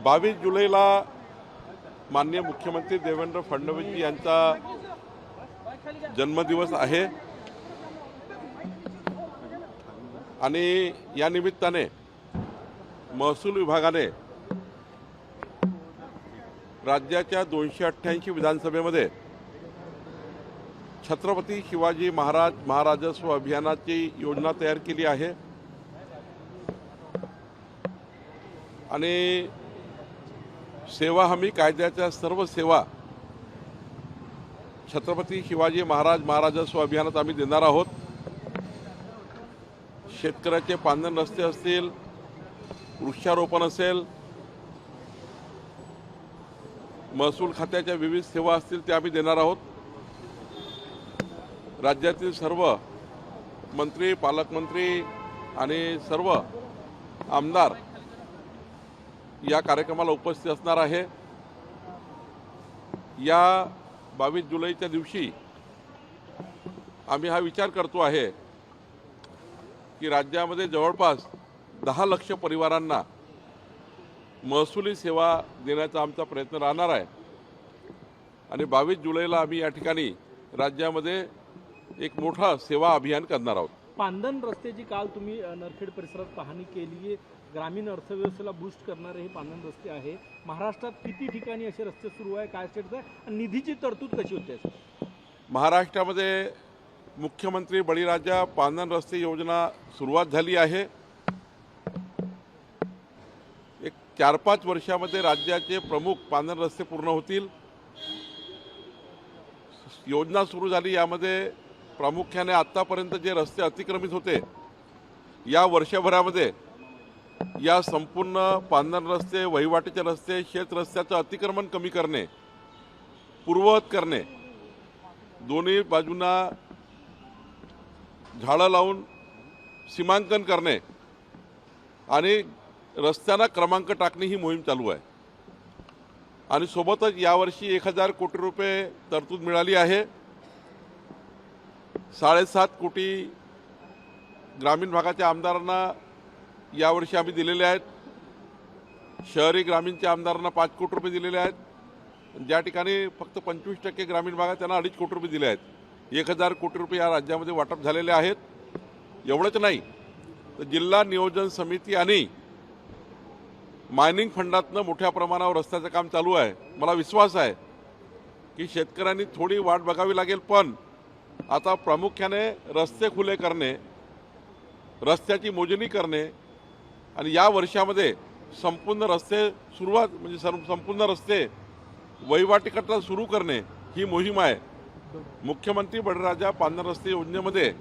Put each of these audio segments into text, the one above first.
22 जुलैला माननीय मुख्यमंत्री देवेंद्र फडणवीस यांचा जन्मदिवस आहे आणि या निमित्ताने महसूल विभागाने राज्याच्या 288 विधानसभेमध्ये छत्रपती शिवाजी महाराजस्व अभियानाची योजना तयार केली आहे आणि सेवा हमी कायद्याच्या सर्व सेवा छत्रपती शिवाजी महाराजस्व अभियानात आम्ही देणार आहोत। शेतकऱ्याचे पांधन रस्ते असतील, वृक्षारोपण असेल, महसूल खात्याच्या विविध सेवा असतील ते आम्ही देणार आहोत। राज्यातील सर्व मंत्री, पालकमंत्री आणि सर्व आमदार या कार्यक्रमाला उपस्थित असणार आहे। या 22 जुलैच्या दिवशी आम्ही हा विचार करतो आहे की राज्यामध्ये जवळपास 10 लाख परिवारांना महसुली सेवा देण्याचा आमचा प्रयत्न राहणार आहे आणि 22 जुलैला आम्ही या ठिकाणी राज्यामध्ये एक मोठा सेवा अभियान करणार आहोत। पांधन रस्त्याची काल तुम्ही नरखेड परिसरात पाहणी केली आहे। ग्रामीण अर्थव्यवस्थेला बूस्ट करणारे हे पांधन रस्ते आहे। महाराष्ट्रात किती ठिकाणी असे रस्ते सुरू आहे, काय स्टेटस आहे आणि निधीची तरतूद कशी होते? महाराष्ट्रामध्ये मुख्यमंत्री बळीराजा पांधन रस्ते योजना सुरुवात झाली आहे। एक 4-5 वर्षामध्ये राज्याचे प्रमुख पांधन रस्ते पूर्ण होतील। योजना सुरू झाली, यामध्ये प्रामुख्याने आतापर्यंत जे रस्ते अतिक्रमित होते या वर्षभरामध्ये या संपूर्ण पांधन रस्ते, वहिवाटीचे रस्ते, शेत रस्त्याचं अतिक्रमण कमी करणे, पूर्ववत करणे, दोन्ही बाजूंना झाडं लावून सीमांकन करणे आणि रस्त्यांना क्रमांक टाकणे ही मोहीम चालू आहे आणि सोबतच यावर्षी 1000 कोटी रुपये तरतूद मिळाली आहे। 7.5 कोटी ग्रामीण भागाच्या आमदारांना यावर्षी आम्ही दिलेले आहेत। शहरी ग्रामीणच्या आमदारांना 5 कोटी रुपये दिलेले आहेत। ज्या ठिकाणी फक्त 25% ग्रामीण भागात त्यांना 2.5 कोटी रुपये दिले आहेत। 1000 कोटी रुपये या राज्यामध्ये वाटप झालेले आहेत। एवढंच नाही तर जिल्हा नियोजन समिती आणि मायनिंग फंडातनं मोठ्या प्रमाणावर रस्त्याचं काम चालू आहे। मला विश्वास आहे की शेतकऱ्यांनी थोडी वाट बघावी लागेल, पण आता प्रामुख्याने रस्ते खुले करणे, रस्त्याची मोजणी करणे आणि या वर्षामध्ये संपूर्ण रस्ते संपूर्ण रस्ते वहिवाटीकरता सुरू करणे ही मोहीम आहे। मुख्यमंत्री बळीराजा पांधन रस्ते योजनेमध्ये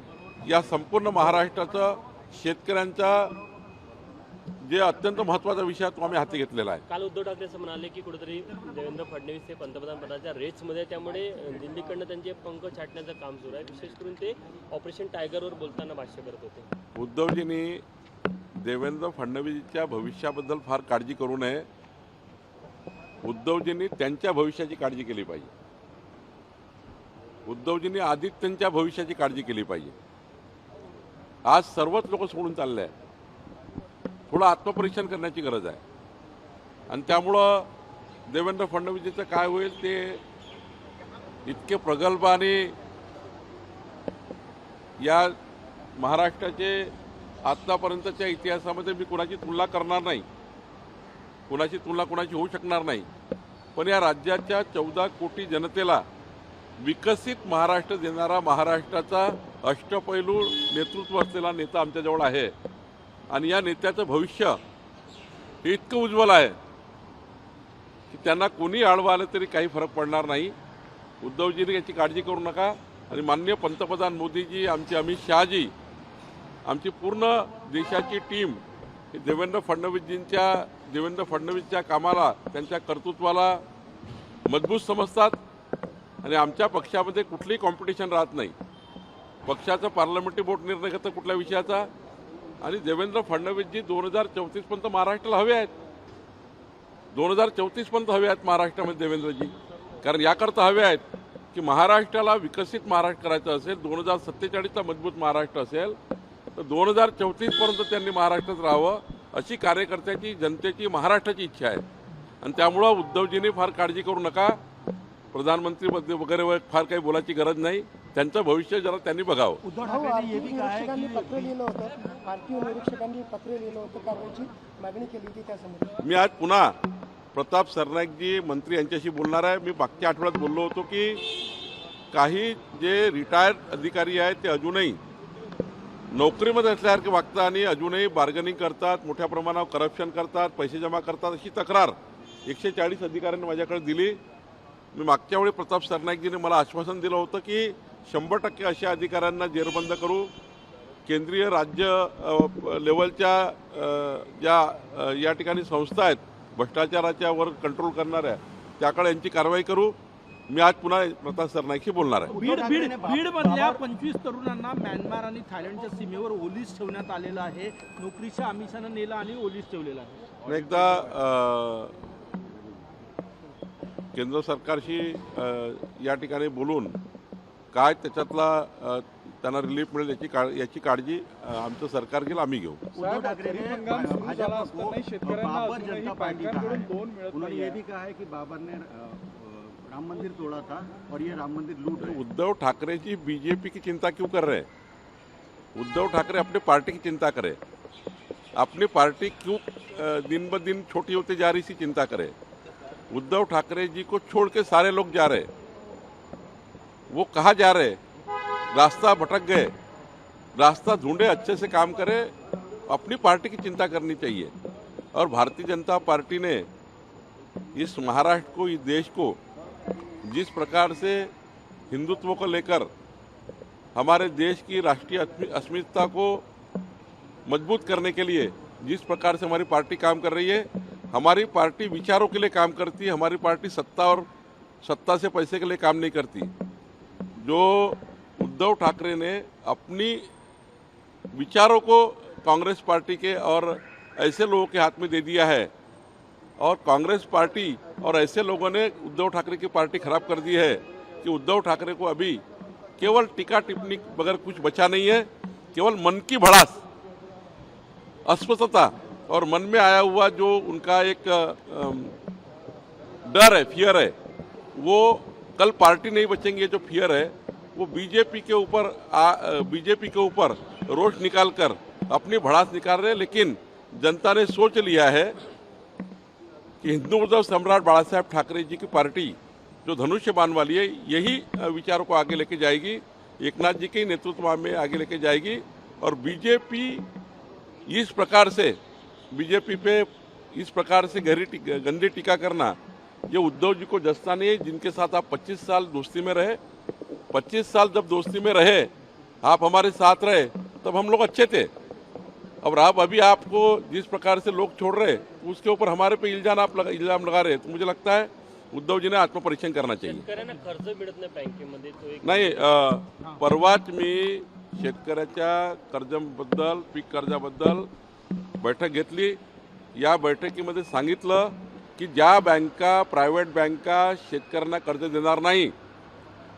या संपूर्ण महाराष्ट्राचं शेतकऱ्यांचा जे अत्यंत महत्त्वाचा विषय तो आम्ही हाती घेतलेला आहे। काल उद्धव ठाकरे असं म्हणाले की कुठेतरी देवेंद्र फडणवीस हे पंतप्रधान पदाच्या रेसमध्ये, त्यामुळे दिल्लीकडनं त्यांचे पंख छाटण्याचं काम सुरू आहे। विशेष करून ते ऑपरेशन टायगरवर बोलताना भाष्य करत होते। उद्धवजींनी देवेंद्र फडणवीसच्या भविष्याबद्दल फार काळजी करू नये। उद्धवजींनी त्यांच्या भविष्याची काळजी केली पाहिजे। उद्धवजींनी आदित्यंच्या भविष्याची काळजी केली पाहिजे। आज सर्वच लोक सोडून चालले आहे। थोडं आत्मपरीक्षण करण्याची गरज आहे आणि त्यामुळं देवेंद्र फडणवीसचं काय होईल ते इतके प्रगल्भ आणि या महाराष्ट्राचे आतापर्यंतच्या इतिहासामध्ये मी कुणाची तुलना करणार नाही, कुणाची तुलना कुणाची होऊ शकणार नाही, पण या राज्याच्या 14 कोटी जनतेला विकसित महाराष्ट्र देणारा महाराष्ट्राचा अष्टपैलू नेतृत्व असलेला नेता आमच्याजवळ आहे आणि या नेत्याचं भविष्य हे इतकं उज्ज्वल आहे की त्यांना कोणी आडवं आलं तरी काही फरक पडणार नाही। उद्धवजींनी याची काळजी करू नका आणि माननीय पंतप्रधान मोदीजी, आमचे अमित शहाजी, आमची पूर्ण देशाची टीम देवेंद्र फडणवीसच्या कामाला, त्यांच्या कर्तृत्वाला मजबूत समजतात आणि आमच्या पक्षामध्ये कुठलीही कॉम्पिटिशन राहत नाही। पक्षाचा पार्लमेंटरी बोर्ड निर्णय घेतं कुठल्या विषयाचा आणि देवेंद्र फडणवीसजी 2034 पर्यंत महाराष्ट्राला हवे आहेत। 2034 पर्यंत हवे आहेत महाराष्ट्रामध्ये देवेंद्रजी, कारण याकरता हवे आहेत की महाराष्ट्राला विकसित महाराष्ट्र करायचं असेल, 2047चा मजबूत महाराष्ट्र असेल तर 2034 पर्यंत त्यांनी महाराष्ट्रात राहावं अशी कार्यकर्त्याची, जनतेची, महाराष्ट्राची इच्छा आहे। आणि त्यामुळं उद्धवजींनी फार काळजी करू नका. प्रधानमंत्री वगैरे फार काही बोलायची गरज नाही. त्यांचं भविष्य जरा त्यांनी बघावं. उद्धव ठाकरेंनी ये भी कहा है की पत्र लिहिलं होतं, भारतीय निरीक्षकांनी पत्र लिहिलं होतं, कारवाईची मागणी केली होती त्यासंदर्भात. मी आज पुन्हा प्रताप सरनाईकजी मंत्री यांच्याशी बोलणार आहे. मी मागच्या आठवड्यात बोललो होतो की काही जे रिटायर्ड अधिकारी आहेत ते अजूनही नोकरीमध्ये असल्यासारखे वागतात आणि अजूनही बार्गेनिंग करतात, मोठ्या प्रमाणावर करप्शन करतात, पैसे जमा करतात, अशी तक्रार 140 अधिकाऱ्यांनी माझ्याकडे दिली. मी मागच्या वेळी प्रताप सरनाईकजीने मला आश्वासन दिलं होतं की 100% अशा अधिकाऱ्यांना जेरबंद करू. केंद्रीय राज्य लेवलच्या ज्या या ठिकाणी संस्था आहेत भ्रष्टाचाराच्या वर कंट्रोल करणाऱ्या, त्याकडे यांची कारवाई करू. मी आज पुन्हा प्रताप सरनाईकशी बोलणार आहे. बीडमधल्या 25 तरुणांना म्यानमार आणि थायलंडच्या सीमेवर ओलीस ठेवण्यात आलेलं आहे. नोकरीच्या आमिषानं नेलं आणि ओलीस ठेवलेलं आहे. एकदा केंद्र सरकारशी या ठिकाणी बोलून काय त्याच्यातला त्यांना रिलीफ मिळेल याची काळजी आमचं सरकार घेईल, आम्ही घेऊ. उद्धव ठाकरे ने भाजपा को बाबर जनता पार्टी कहा है। उन्होंने ये भी कहा है कि बाबर ने राम मंदिर तोड़ा था और ये राम मंदिर लूट रहे हैं। उद्धव ठाकरे जी बीजेपी की चिंता क्यों कर रहे हैं? उद्धव ठाकरे अपनी पार्टी की चिंता करें. अपनी पार्टी क्यों दिन ब दिन छोटी होती जा रही सी चिंता करें. उद्धव ठाकरे जी को छोड़ के सारे लोग जा रहे. वो कहाँ जा रहे? रास्ता भटक गए. रास्ता ढूंढे, अच्छे से काम करे. अपनी पार्टी की चिंता करनी चाहिए. और भारतीय जनता पार्टी ने इस महाराष्ट्र को, इस देश को जिस प्रकार से हिंदुत्व को लेकर हमारे देश की राष्ट्रीय अस्मिता को मजबूत करने के लिए जिस प्रकार से हमारी पार्टी काम कर रही है, हमारी पार्टी विचारों के लिए काम करती है. हमारी पार्टी सत्ता और सत्ता से पैसे के लिए काम नहीं करती. जो उद्धव ठाकरे ने अपनी विचारों को कांग्रेस पार्टी के और ऐसे लोगों के हाथ में दे दिया है, और कांग्रेस पार्टी और ऐसे लोगों ने उद्धव ठाकरे की पार्टी खराब कर दी है कि उद्धव ठाकरे को अभी केवल टीका टिप्पणी बगैर कुछ बचा नहीं है. केवल मन की भड़ास, अस्वस्थता और मन में आया हुआ जो उनका एक डर है, फियर है, वो कल पार्टी नहीं बचेंगे. जो फियर है वो बीजेपी के ऊपर रोष निकालकर अपनी भड़ास निकाल रहे हैं. लेकिन जनता ने सोच लिया है कि हिंदू सम्राट बाला साहेब ठाकरे जी की पार्टी जो धनुष्यबाण वाली है, यही विचारों को आगे लेके जाएगी. एकनाथ जी के नेतृत्व में आगे लेके जाएगी. और बीजेपी इस प्रकार से बीजेपी पे इस प्रकार से गंदी टीका करना, ये उद्धव जी को जचता नहीं है. जिनके साथ आप 25 साल दोस्ती में रहे, 25 साल जब दोस्ती में रहे, आप हमारे साथ रहे, तब हम लोग अच्छे थे. और आप अभी आपको जिस प्रकार से लोग छोड़ रहे, उसके ऊपर हमारे पे इल्जाम लगा रहे. तो मुझे लगता है उद्धव जी ने आत्मपरीक्षण करना चाहिए. शेतकऱ्यांना कर्ज मिळत नाही बँकेमध्ये, तो एक नाही, परवाच मी शेतकऱ्याच्या कर्जाबद्दल, पीक कर्जाबद्दल बैठक घेतली. या बैठकीमध्ये सांगितलं की ज्या बँका, प्रायव्हेट बँका शेतकऱ्यांना कर्ज देणार नाही,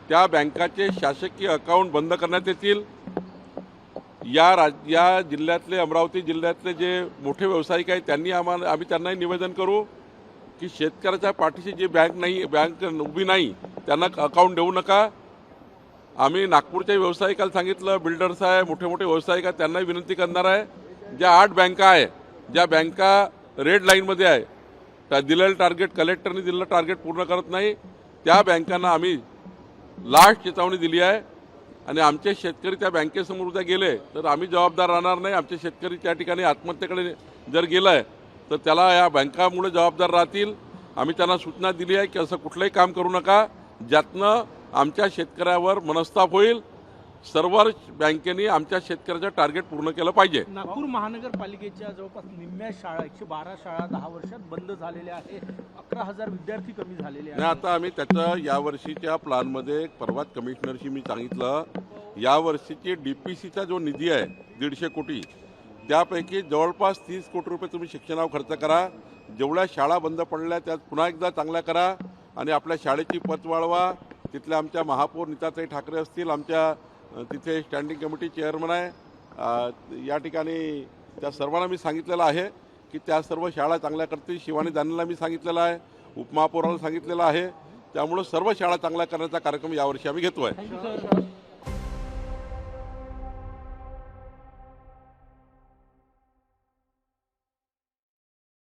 त्या बँकाचे शासकीय अकाउंट बंद करण्यात येतील. या जिल्ह्यातले, अमरावती जिल्ह्यातले जे मोठे व्यावसायिक आहेत आम्ही त्यांनाही निवेदन करू की शेतकऱ्याच्या पाठीशी जी बँक उभी नाही त्यांना अकाउंट देऊ नका. आम्ही नागपूरच्या व्यावसायिकाला सांगितलं, बिल्डर्स आहे, मोठे मोठे व्यावसायिक आहेत, त्यांनाही विनंती करणार आहे. ज्या 8 बँका आहे, ज्या बँका रेड लाईनमध्ये आहे, त्या दिलेलं टार्गेट, कलेक्टरने दिलेलं टार्गेट पूर्ण करत नाही, त्या बँकांना आम्ही लास्ट चेतावणी दिली आहे. आणि आमचे शेतकरी त्या बँकेसमोर उद्या गेले तर आम्ही जबाबदार राहणार नाही. आमचे शेतकरी त्या ठिकाणी आत्महत्येकडे जर गेलाय तर त्याला या बँकामुळे जबाबदार राहतील. आम्ही त्यांना सूचना दिली आहे की असं कुठलंही काम करू नका ज्यातनं आमच्या शेतकऱ्यावर मनस्ताप होईल. सर्व बँकेनी आमच्या शेतकऱ्याचं टार्गेट पूर्ण केलं पाहिजे. नागपूर महानगरपालिकेच्या जवळपास निम्म्या शाळा, 112 शाळा 10 वर्षात बंद झालेल्या आहे. 11,000 विद्यार्थी कमी झालेले नाही, आहेत. आता आम्ही त्याचं यावर्षीच्या प्लॅनमध्ये परवाच कमिशनरशी मी सांगितलं, यावर्षीची DPCचा जो निधी आहे 150 कोटी, त्यापैकी जवळपास 30 कोटी रुपये तुम्ही शिक्षणावर खर्च करा. जेवढ्या शाळा बंद पडल्या त्यात पुन्हा एकदा चांगल्या करा आणि आपल्या शाळेची पत वाढवा. तिथल्या आमच्या महापौर नीताताई ठाकरे असतील, आमच्या तिथे स्टँडिंग कमिटी चेअरमन आहे, या ठिकाणी त्या सर्वांना मी सांगितलेलं आहे की त्या सर्व शाळा चांगल्या करतील. शिवानी दानवेला मी सांगितलेलं आहे, उपमहापौराला सांगितलेलं आहे. त्यामुळं सर्व शाळा चांगल्या करण्याचा कार्यक्रम यावर्षी आम्ही घेतो आहे. Thank you sir.